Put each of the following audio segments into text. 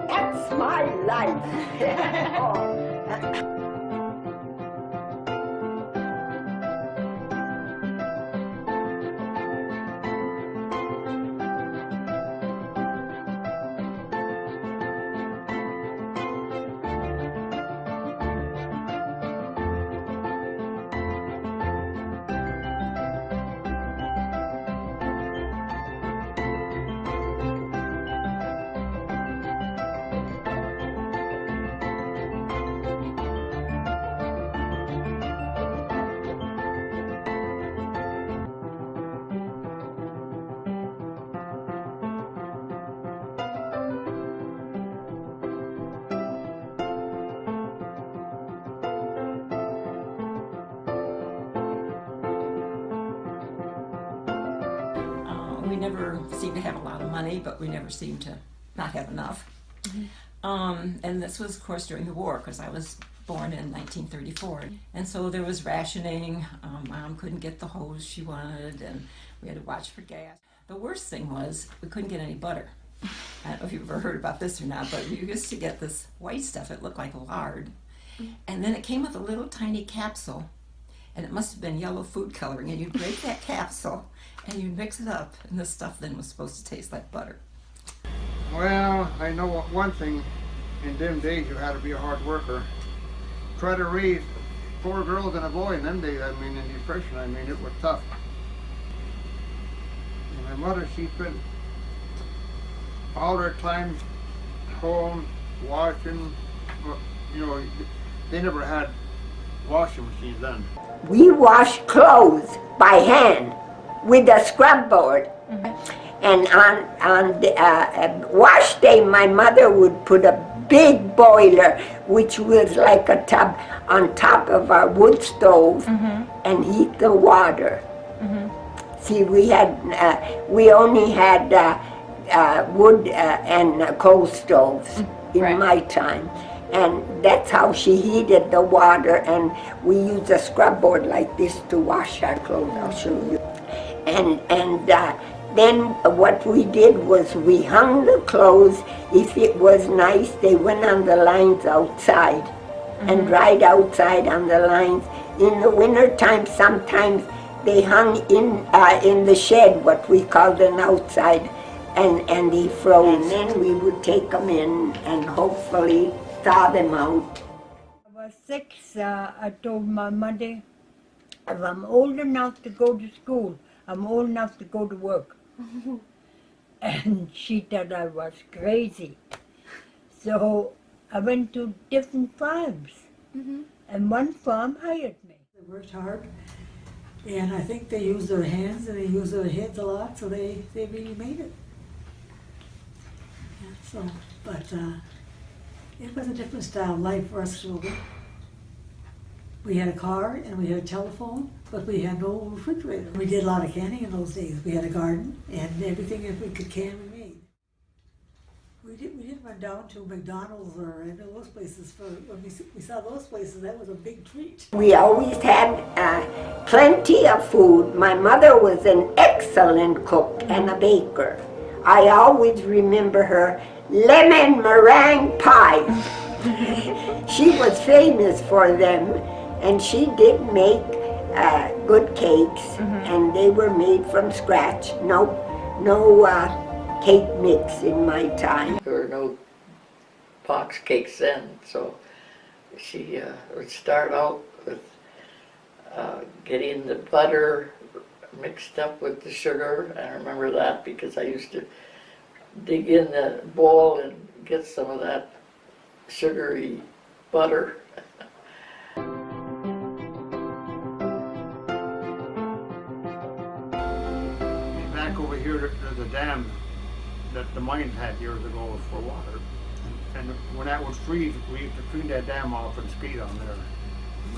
That's my life. Oh. We never seemed to have a lot of money, but we never seemed to not have enough. And this was, of course, during the war, because I was born in 1934. And so there was rationing. Mom couldn't get the hose she wanted, and we had to watch for gas. The worst thing was we couldn't get any butter. I don't know if you've ever heard about this or not, but you used to get this white stuff. It looked like lard. And then it came with a little tiny capsule, and it must have been yellow food coloring, and you'd break that capsule and you'd mix it up, and this stuff then was supposed to taste like butter. Well, I know one thing, in them days you had to be a hard worker. Try to raise 4 girls and a boy in them days, I mean, in the Depression, I mean, it was tough. And my mother, she spent all her time home, washing, you know, they never had washing machines then. We wash clothes by hand with a scrub board. And on the wash day, my mother would put a big boiler, which was like a tub, on top of our wood stove and heat the water. See, we only had wood and coal stoves in my time. And that's how she heated the water, and we used a scrub board like this to wash our clothes. I'll show you. And then what we did was we hung the clothes. If it was nice, they went on the lines outside and dried outside on the lines. In the wintertime, sometimes they hung in the shed, what we called an outside, and they froze. And then we would take them in and hopefully thaw them out. I was 6, I told my mother, if I'm old enough to go to school, I'm old enough to go to work. And she thought I was crazy. So I went to different farms, and one farm hired me. They worked hard, and I think they used their hands and they used their heads a lot, so they really made it. Yeah, so, but it was a different style of life for us children. We had a car and we had a telephone, but we had no refrigerator. We did a lot of canning in those days. We had a garden, and everything that we could can, we made. We didn't run down to McDonald's or any of those places. When we saw those places, that was a big treat. We always had plenty of food. My mother was an excellent cook and a baker. I always remember her lemon meringue pies. She was famous for them, and she did make good cakes, and they were made from scratch. No cake mix in my time. There were no box cakes then, so she would start out with getting the butter mixed up with the sugar. I remember that because I used to dig in the bowl and get some of that sugary butter. Back over here, there's a dam that the mines had years ago for water. And when that would freeze, we used to clean that dam off and skate on there.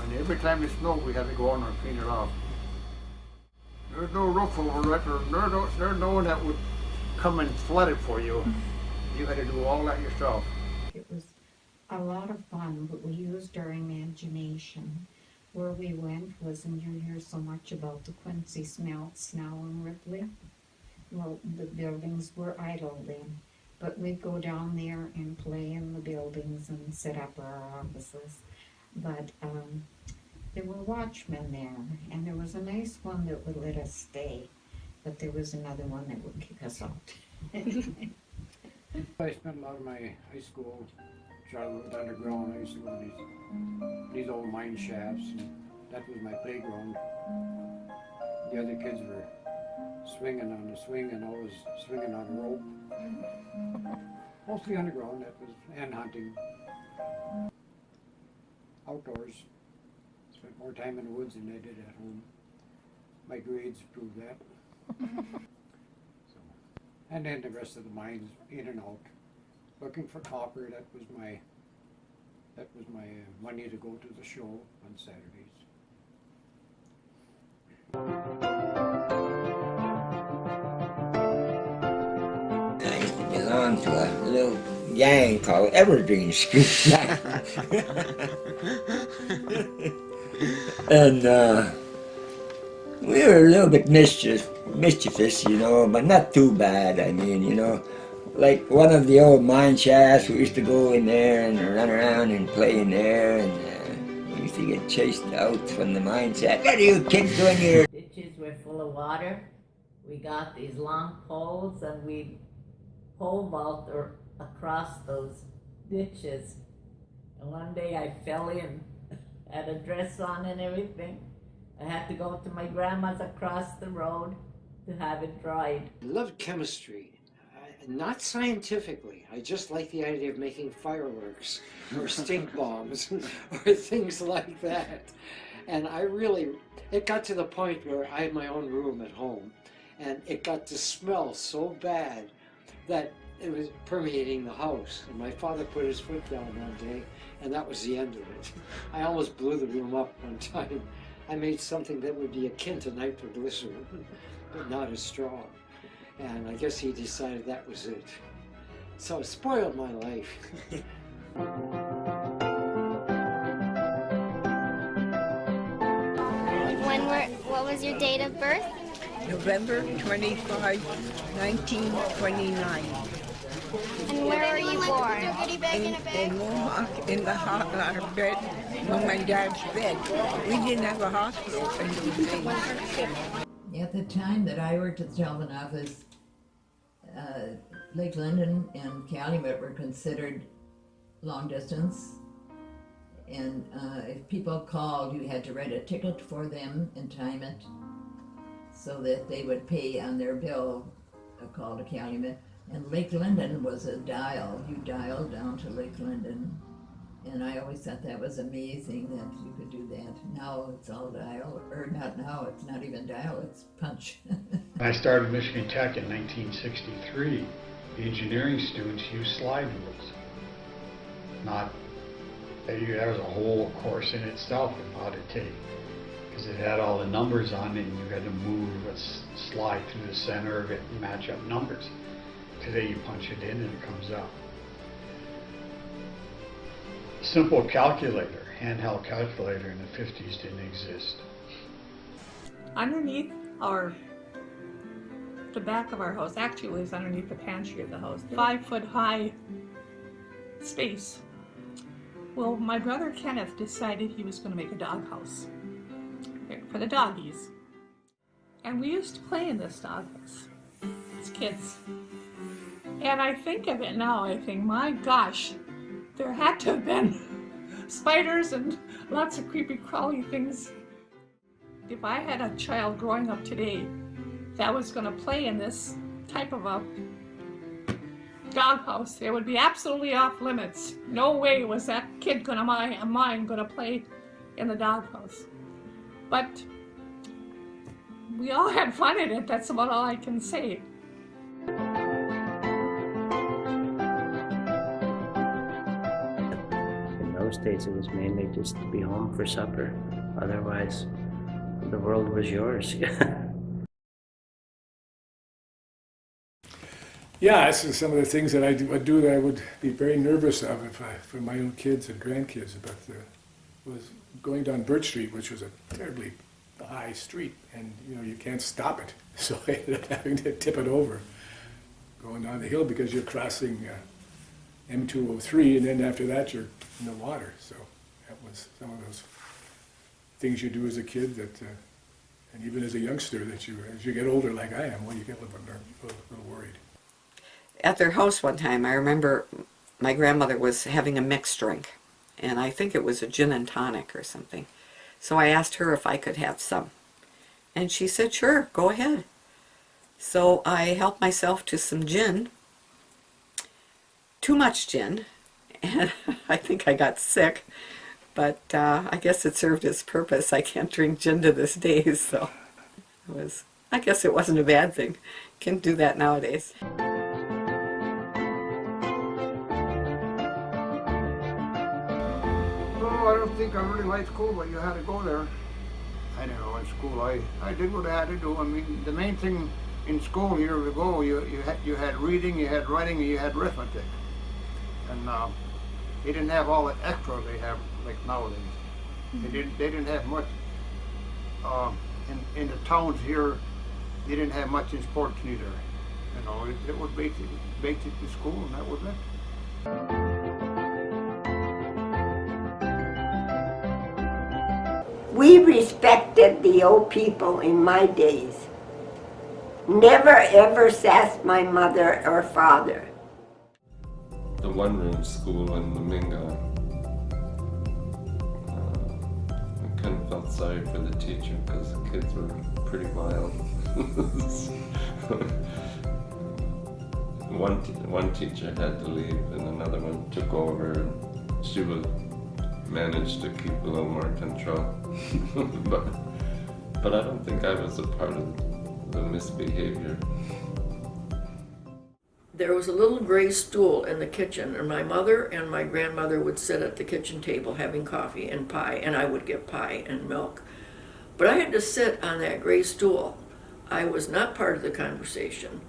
And every time it snowed, we had to go on and clean it off. There's no roof over it, or there's no one that would come and flood it for you. You had to do all that yourself. It was a lot of fun, but we used our imagination. Where we went was, and you hear so much about the Quincy smelts now in Ripley. Well, the buildings were idle then. But we'd go down there and play in the buildings and set up our offices. But there were watchmen there, and there was a nice one that would let us stay, but there was another one that would kick us out. I spent a lot of my high school childhood underground. I used to go to these old mine shafts, and that was my playground. The other kids were swinging on the swing, and I was swinging on a rope. Mostly underground, that was, and hunting. Outdoors. Spent more time in the woods than I did at home. My grades proved that. So, and then the rest of the mines, in and out. Looking for copper, that was my money to go to the show on Saturdays. I belonged to a little gang called Evergreen Street. And we were a little bit mischievous, you know, but not too bad. I mean, you know, like one of the old mine shafts, we used to go in there and run around and play in there, and we used to get chased out from the mine shaft. What are you kids doing here? Ditches were full of water. We got these long poles and we pole vault across those ditches. And one day I fell in, had a dress on and everything. I had to go to my grandma's across the road to have it dried. I loved chemistry. Not scientifically. I just like the idea of making fireworks or stink bombs or things like that. And it got to the point where I had my own room at home, and it got to smell so bad that it was permeating the house. And my father put his foot down one day, and that was the end of it. I almost blew the room up one time. I made something that would be akin to nitroglycerin, but not as strong. And I guess he decided that was it. So it spoiled my life. What was your date of birth? November 25, 1929. And where were you born? In Mohawk, in the bed, Mom and Dad's bed. We didn't have a hospital in those days. At the time that I worked at the telephone office, Lake Linden and Calumet were considered long distance. And if people called, you had to write a ticket for them and time it so that they would pay on their bill a call to Calumet. And Lake Linden was a dial. You dialed down to Lake Linden. And I always thought that was amazing that you could do that. Now it's all dial, or not now, it's not even dial, it's punch. When I started Michigan Tech in 1963, the engineering students used slide rules. That was a whole course in itself of how to take, because it had all the numbers on it and you had to move a slide through the center of it and match up numbers. Today you punch it in and it comes out. Simple calculator, handheld calculator in the 50s didn't exist. Underneath the back of our house, actually it was underneath the pantry of the house, 5 foot high space. Well, my brother Kenneth decided he was going to make a doghouse for the doggies. And we used to play in this doghouse as kids. And I think of it now, I think, my gosh, there had to have been spiders and lots of creepy crawly things. If I had a child growing up today that was going to play in this type of a doghouse, it would be absolutely off limits. No way was that kid mine going to play in the doghouse. But we all had fun in it. That's about all I can say. In those days, it was mainly just to be home for supper. Otherwise, the world was yours. Yeah, this is some of the things that I would do that I would be very nervous of for my own kids and grandkids. But was going down Birch Street, which was a terribly high street, and you can't stop it. So I ended up having to tip it over. going down the hill because you're crossing M203, and then after that you're in the water. So that was some of those things you do as a kid that, and even as a youngster, that you, as you get older like I am, well, you get a little worried. At their house one time, I remember my grandmother was having a mixed drink, and I think it was a gin and tonic or something. So I asked her if I could have some, and she said, sure, go ahead. So I helped myself to some gin, too much gin, and I think I got sick, but I guess it served its purpose. I can't drink gin to this day, so it was, I guess it wasn't a bad thing. Can't do that nowadays. I don't think I really liked school, but you had to go there. I didn't know in school. I did what I had to do. I mean, the main thing in school years ago, you had reading, you had writing, and you had arithmetic. And they didn't have all the extra they have like nowadays. They didn't have much in the towns here. They didn't have much in sports neither. You know, it was basically school, and that was it. We respected the old people in my days. Never ever sassed my mother or father. The one-room school in Laminga, I kind of felt sorry for the teacher because the kids were pretty wild. One teacher had to leave and another one took over, and she would manage to keep a little more control. but I don't think I was a part of the misbehavior. There was a little gray stool in the kitchen, and my mother and my grandmother would sit at the kitchen table having coffee and pie, and I would get pie and milk. But I had to sit on that gray stool. I was not part of the conversation.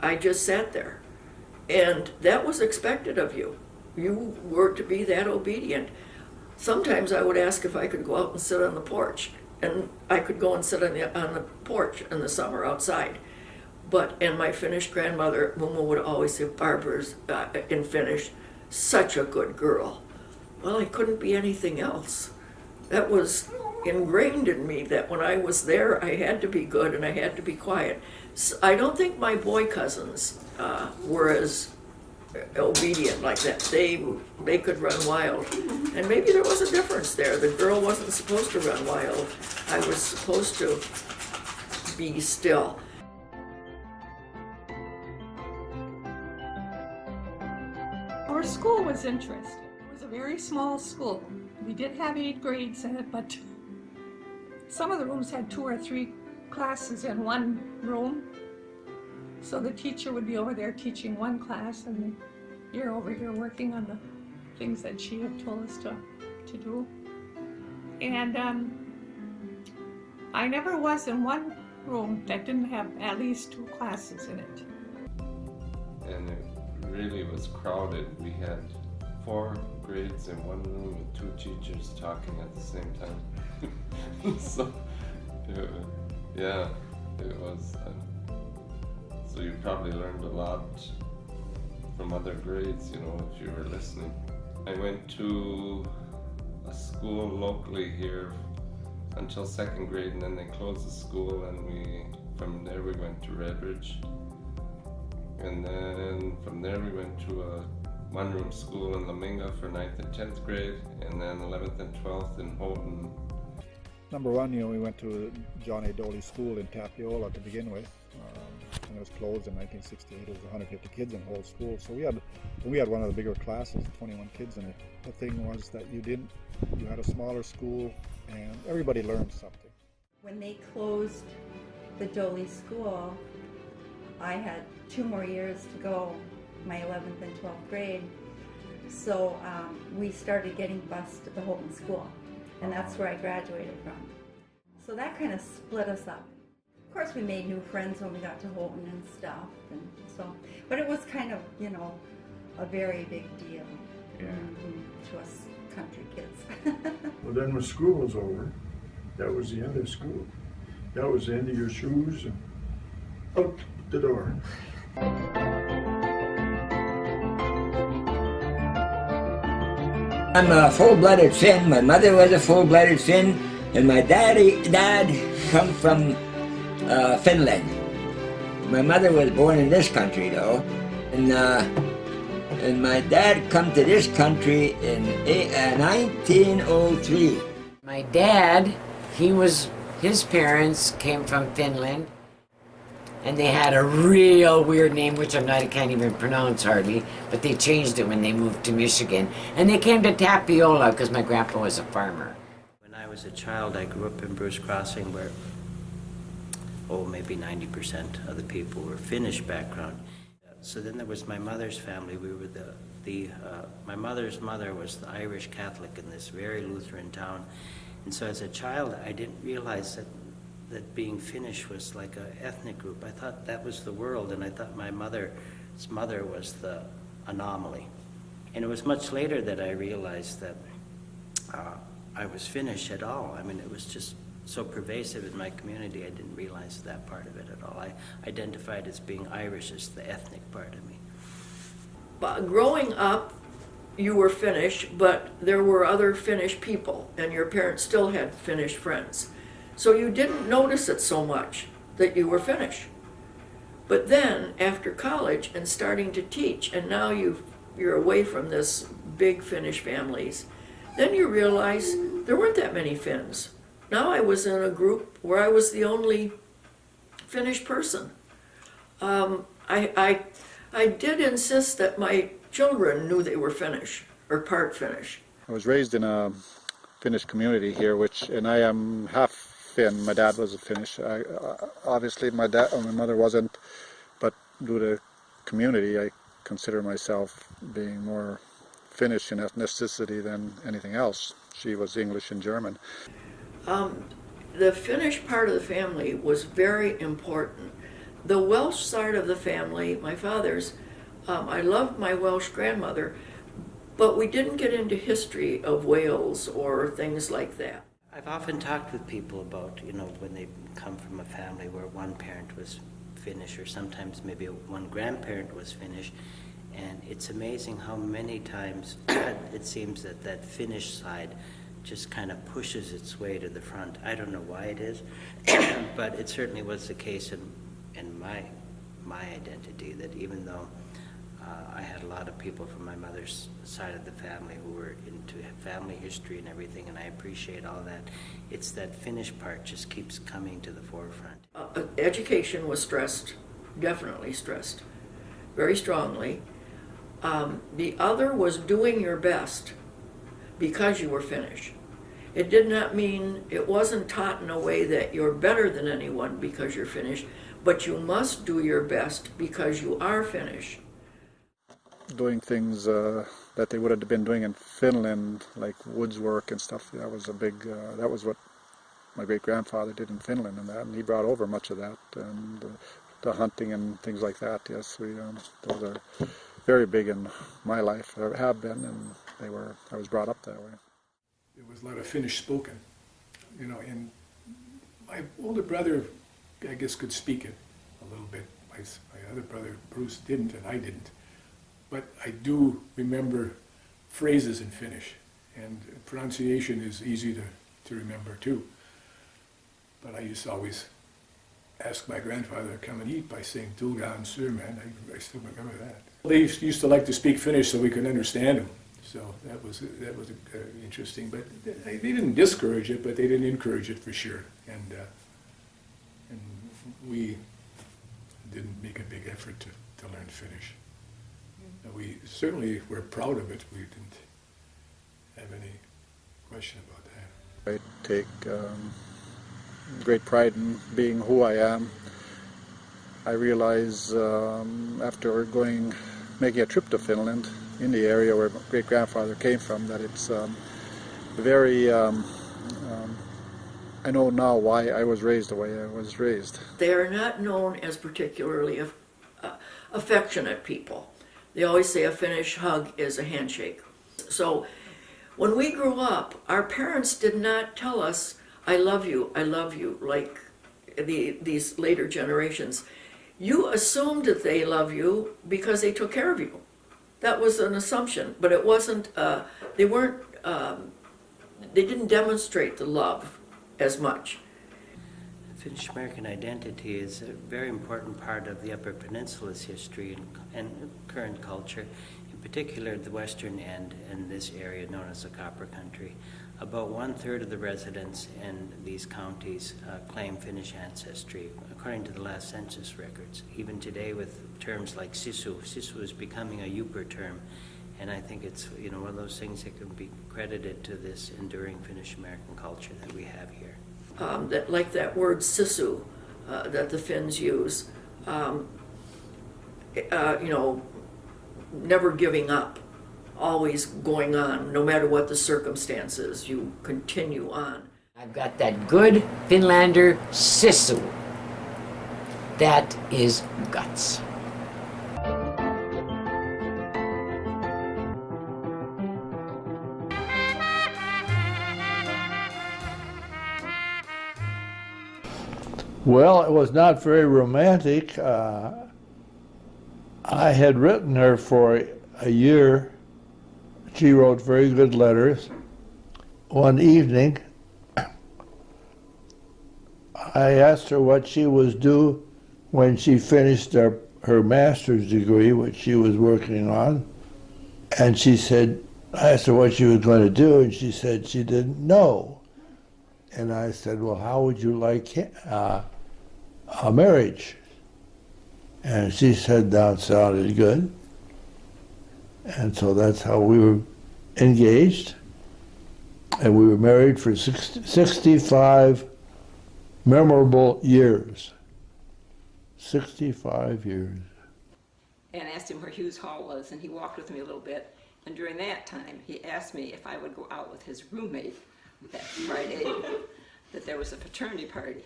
I just sat there. And that was expected of you. You were to be that obedient. Sometimes I would ask if I could go out and sit on the porch, and I could go and sit on the porch in the summer outside. And my Finnish grandmother, Mumma, would always say, Barbara's, in Finnish, such a good girl. Well, I couldn't be anything else. That was ingrained in me, that when I was there, I had to be good and I had to be quiet. So I don't think my boy cousins were as obedient like that. They could run wild. And maybe there was a difference there. The girl wasn't supposed to run wild. I was supposed to be still. Our school was interesting. It was a very small school. We did have 8 grades in it, but some of the rooms had 2 or 3 classes in one room. So the teacher would be over there teaching one class, and you're over here working on the things that she had told us to do. And I never was in one room that didn't have at least 2 classes in it. And it really was crowded. We had 4 grades in one room with 2 teachers talking at the same time. So, yeah, it was. So you probably learned a lot from other grades, you know, if you were listening. I went to a school locally here until 2nd grade, and then they closed the school, and from there we went to Redbridge. And then from there we went to a one-room school in Laminga for 9th and 10th grade, and then 11th and 12th in Houghton. Number one, we went to John A. Doley School in Tapiola to begin with, and it was closed in 1968. It was 150 kids in the whole school, so we had one of the bigger classes, 21 kids in it. The thing was that you had a smaller school, and everybody learned something. When they closed the Doley School, I had 2 more years to go, my 11th and 12th grade. So we started getting bused at the Houghton School, and that's where I graduated from. So that kind of split us up. Of course, we made new friends when we got to Houghton and stuff, and so, but it was kind of, a very big deal to us country kids. Well, then when school was over, that was the end of school. That was the end of your shoes and out the door. I'm a full-blooded Finn. My mother was a full-blooded Finn, and my dad come from Finland. My mother was born in this country, though, and my dad come to this country in 1903. My dad, his parents came from Finland, and they had a real weird name, which I can't even pronounce hardly, but they changed it when they moved to Michigan. And they came to Tapiola because my grandpa was a farmer. When I was a child, I grew up in Bruce Crossing where, maybe 90% of the people were Finnish background. So then there was my mother's family. We were my mother's mother was the Irish Catholic in this very Lutheran town. And so as a child, I didn't realize that being Finnish was like an ethnic group. I thought that was the world, and I thought my mother's mother was the anomaly. And it was much later that I realized that I was Finnish at all. I mean, it was just so pervasive in my community, I didn't realize that part of it at all. I identified as being Irish as the ethnic part of me. Growing up, you were Finnish, but there were other Finnish people, and your parents still had Finnish friends. So you didn't notice it so much that you were Finnish. But then, after college and starting to teach, and now you're away from this big Finnish families, then you realize there weren't that many Finns. Now I was in a group where I was the only Finnish person. I did insist that my children knew they were Finnish, or part Finnish. I was raised in a Finnish community here, and I am half Finn. My dad was a Finnish. Obviously, my mother wasn't, but due to community, I consider myself being more Finnish in ethnicity than anything else. She was English and German. The Finnish part of the family was very important. The Welsh side of the family, my father's, I loved my Welsh grandmother, but we didn't get into history of Wales or things like that. I've often talked with people about, when they come from a family where one parent was Finnish, or sometimes maybe one grandparent was Finnish, and it's amazing how many times it seems that Finnish side just kind of pushes its way to the front. I don't know why it is, but it certainly was the case in my identity, that even though I had a lot of people from my mother's side of the family who were into family history and everything, and I appreciate all that, it's that Finnish part just keeps coming to the forefront. Education was stressed, definitely stressed, very strongly. The other was doing your best because you were Finnish. It did not mean, it wasn't taught in a way that you're better than anyone because you're Finnish, but you must do your best because you are Finnish. Doing things that they would have been doing in Finland, like woods work and stuff, that was a big, that was what my great-grandfather did in Finland, and he brought over much of that, and the hunting and things like that. Yes, those are very big in my life, or have been, and I was brought up that way. There was a lot of Finnish spoken, and my older brother, I guess, could speak it a little bit. My other brother, Bruce, didn't, and I didn't. But I do remember phrases in Finnish, and pronunciation is easy to remember too. But I used to always ask my grandfather to come and eat by saying "Tulgaan syömään." I still remember that. They used to like to speak Finnish so we could understand them. So that was interesting. But they didn't discourage it, but they didn't encourage it for sure. And we didn't make a big effort to learn Finnish. We certainly were proud of it. We didn't have any question about that. I take great pride in being who I am. I realize after making a trip to Finland, in the area where my great-grandfather came from, that it's very, I know now why I was raised the way I was raised. They are not known as particularly affectionate people. They always say a Finnish hug is a handshake. So when we grew up, our parents did not tell us, I love you, like these later generations. you assumed that they love you because they took care of you. That was an assumption, but it wasn't, they weren't, they didn't demonstrate the love as much. Finnish American identity is a very important part of the Upper Peninsula's history and current culture, in particular the western end and this area known as the Copper Country. About 1/3 of the residents in these counties claim Finnish ancestry, according to the last census records. Even today with terms like sisu. Sisu is becoming a Yooper term, and I think it's one of those things that can be credited to this enduring Finnish American culture that we have here. Like that word sisu that the Finns use, never giving up, always going on, no matter what the circumstances, you continue on. I've got that good Finlander sisu. That is guts. Well, it was not very romantic. I had written her for a year. She wrote very good letters. One evening, I asked her what she was due when she finished her master's degree, which she was working on. And she said, I asked her what she was going to do, and she said she didn't know. And I said, well, how would you like a marriage? And she said that sounded good. And so that's how we were engaged. And we were married for 65 memorable years. 65 years. And asked him where Hughes Hall was, and he walked with me a little bit. And during that time, he asked me if I would go out with his roommate that Friday, that there was a fraternity party.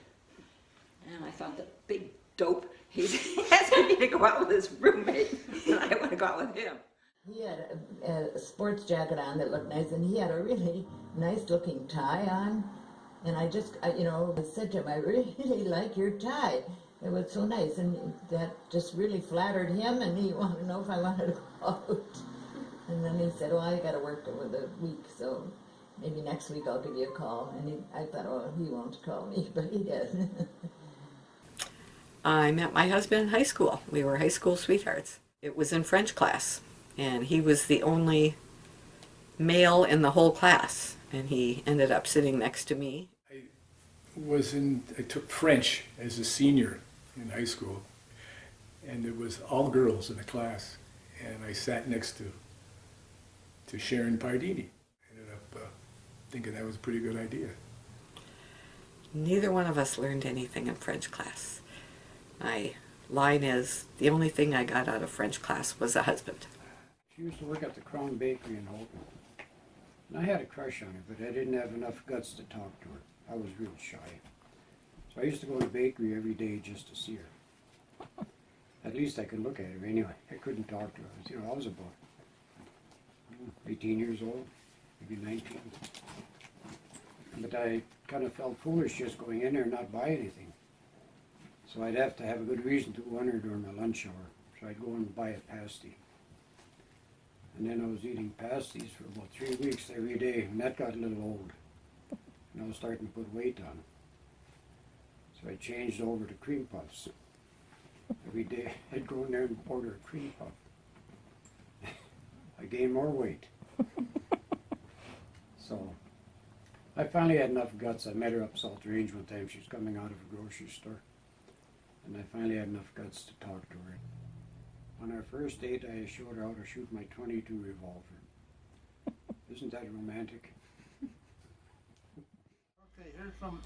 And I thought, the big dope, he's asking me to go out with his roommate, and I want to go out with him. He had a sports jacket on that looked nice, and he had a really nice looking tie on. And I said to him, I really like your tie. It was so nice, and that just really flattered him, and he wanted to know if I wanted to go out. And then he said, well, I got to work over the week, so maybe next week I'll give you a call. And I thought, oh, he won't call me, but he did. I met my husband in high school. We were high school sweethearts. It was in French class, and he was the only male in the whole class, and he ended up sitting next to me. I took French as a senior in high school, and it was all girls in the class, and I sat next to Sharon Pardini. I ended up thinking that was a pretty good idea. Neither one of us learned anything in French class. My line is, the only thing I got out of French class was a husband. She used to work at the Crown Bakery in Holton. And I had a crush on her, but I didn't have enough guts to talk to her. I was real shy. So I used to go to the bakery every day just to see her. At least I could look at her anyway. I couldn't talk to her. I was about 18 years old, maybe 19. But I kind of felt foolish just going in there and not buy anything. So I'd have to have a good reason to go in there during the lunch hour. So I'd go and buy a pasty. And then I was eating pasties for about 3 weeks every day, and that got a little old. And I was starting to put weight on. So I changed over to cream puffs. Every day I'd go in there and order a cream puff. I gained more weight. So I finally had enough guts. I met her up Salt Range one time. She was coming out of a grocery store. And I finally had enough guts to talk to her. On our first date, I showed her how to shoot my .22 revolver. Isn't that romantic? Okay, here's some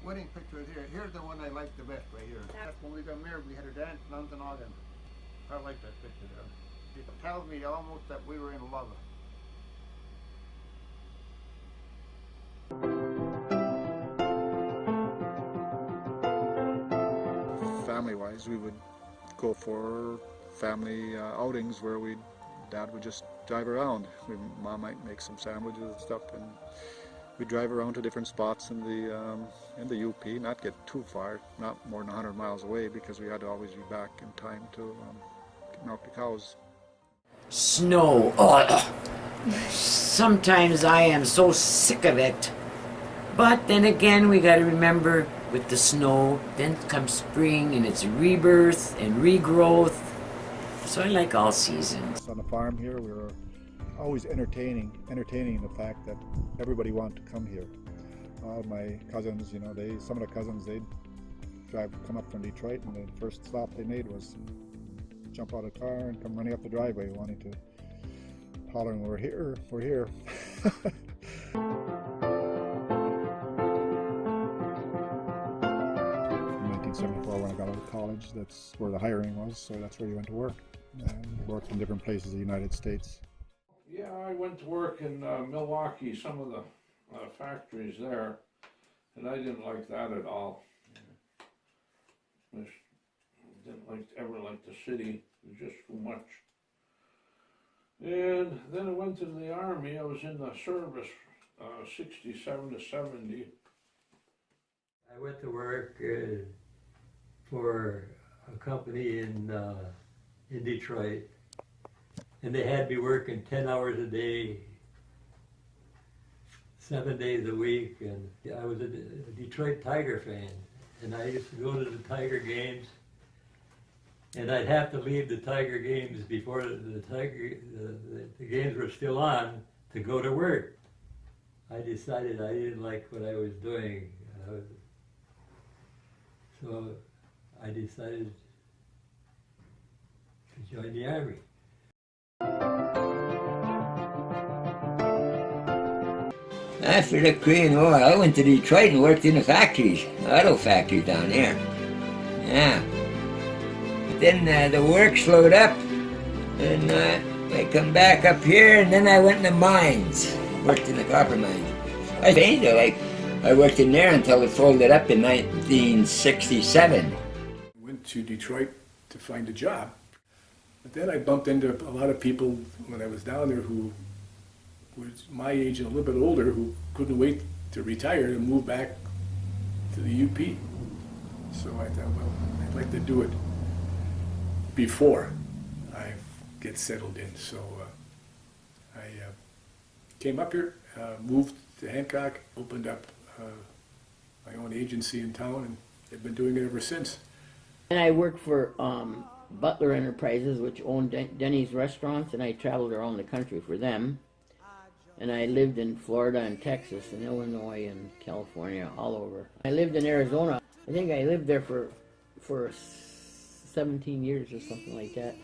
wedding pictures here. Here's the one I like the best right here. That's when we got married. We had a dance in Okanagan. I like that picture there. It tells me almost that we were in love. Family-wise, we would go for family outings where Dad would just drive around. Mom might make some sandwiches and stuff, and we drive around to different spots in the UP, not get too far, not more than 100 miles away, because we had to always be back in time to milk the cows. Snow. Oh, sometimes I am so sick of it. But then again, we got to remember, with the snow, then comes spring and it's rebirth and regrowth. So I like all seasons. On the farm here, we were always entertaining the fact that everybody wanted to come here. All my cousins, you know, some of the cousins, they'd come up from Detroit, and the first stop they made was jump out of the car and come running up the driveway, wanting to hollering, "We're here, we're here." In 1974, when I got out of college, that's where the hiring was, so that's where you went to work. And worked in different places in the United States. Yeah, I went to work in Milwaukee, some of the factories there, and I didn't like that at all. I didn't ever like the city. It was just too much. And then I went to the Army. I was in the service, 67 to 70. I went to work for a company in Detroit, and they had me working 10 hours a day, 7 days a week, and I was a Detroit Tiger fan, and I used to go to the Tiger games, and I'd have to leave the Tiger games before the games were still on to go to work. I decided I didn't like what I was doing, so I decided to join the Army. After the Korean War, I went to Detroit and worked in the factories, auto factories down there. Yeah. But then the work slowed up, and I come back up here, and then I went in the mines, worked in the copper mines. I stayed there, I worked in there until it folded up in 1967. I went to Detroit to find a job, but then I bumped into a lot of people when I was down there who was my age and a little bit older, who couldn't wait to retire and move back to the UP. So I thought, well, I'd like to do it before I get settled in. So I came up here, moved to Hancock, opened up my own agency in town, and I've been doing it ever since. And I worked for Butler Enterprises, which owned Denny's restaurants, and I traveled around the country for them. And I lived in Florida and Texas and Illinois and California, all over. I lived in Arizona. I think I lived there for 17 years or something like that.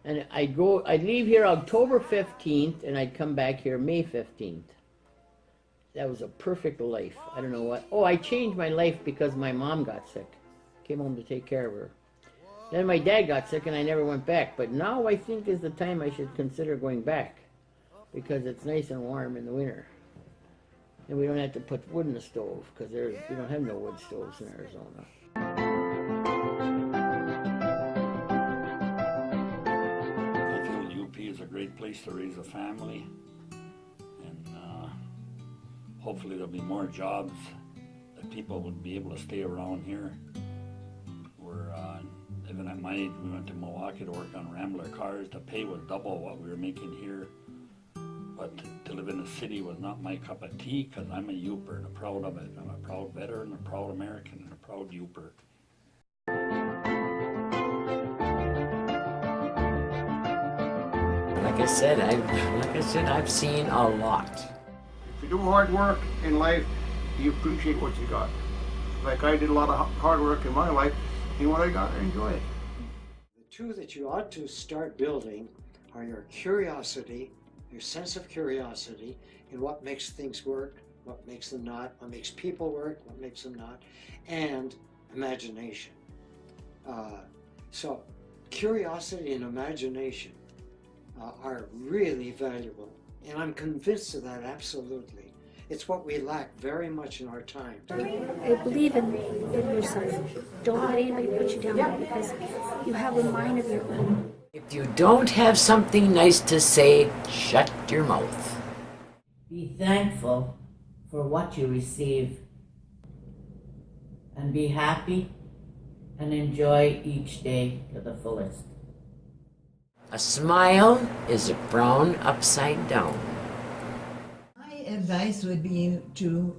And I'd leave here October 15th, and I'd come back here May 15th. That was a perfect life. I don't know what. Oh, I changed my life because my mom got sick. Came home to take care of her. Then my dad got sick, and I never went back. But now I think is the time I should consider going back, because it's nice and warm in the winter. And we don't have to put wood in the stove, because we don't have no wood stoves in Arizona. I feel UP is a great place to raise a family, and hopefully there'll be more jobs that people would be able to stay around here. We're even at my age, we went to Milwaukee to work on Rambler cars. The pay was double what we were making here. But to live in a city was not my cup of tea, because I'm a Youper and I'm proud of it. I'm a proud veteran, a proud American, and a proud Youper. Like I said, I've seen a lot. If you do hard work in life, you appreciate what you got. Like I did a lot of hard work in my life, and what I got, I enjoy it. The two that you ought to start building are your curiosity, your sense of curiosity in what makes things work, what makes them not, what makes people work, what makes them not, and imagination. So curiosity and imagination are really valuable, and I'm convinced of that absolutely. It's what we lack very much in our time. I believe in yourself. Don't let anybody put you down, because you have a mind of your own. If you don't have something nice to say, shut your mouth. Be thankful for what you receive. And be happy and enjoy each day to the fullest. A smile is a frown upside down. My advice would be to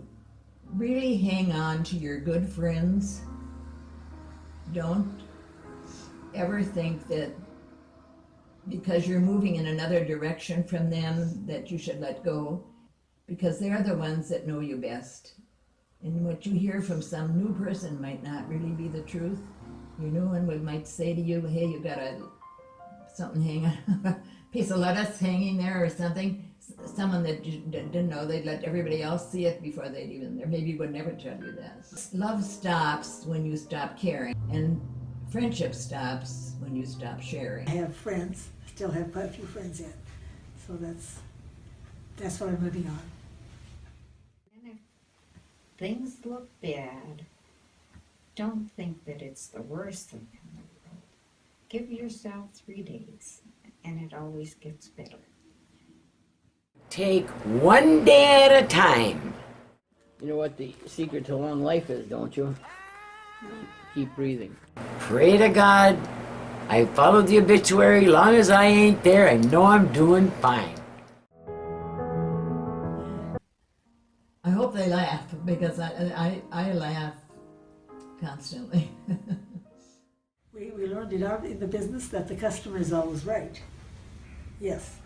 really hang on to your good friends. Don't ever think that because you're moving in another direction from them that you should let go, because they're the ones that know you best. And what you hear from some new person might not really be the truth. Your new one might say to you, hey, you got something hanging, a piece of lettuce hanging there or something. Someone that you didn't know, they'd let everybody else see it before they'd even, or maybe would never tell you that. Love stops when you stop caring, and friendship stops when you stop sharing. I have friends, still have quite a few friends yet, so that's what I'm living on. And if things look bad, don't think that it's the worst thing in the world. Give yourself 3 days, and it always gets better. Take one day at a time. You know what the secret to long life is, don't you? Keep breathing. Pray to God. I followed the obituary. Long as I ain't there, I know I'm doing fine. I hope they laugh, because I laugh constantly. We learned it out in the business that the customer is always right. Yes.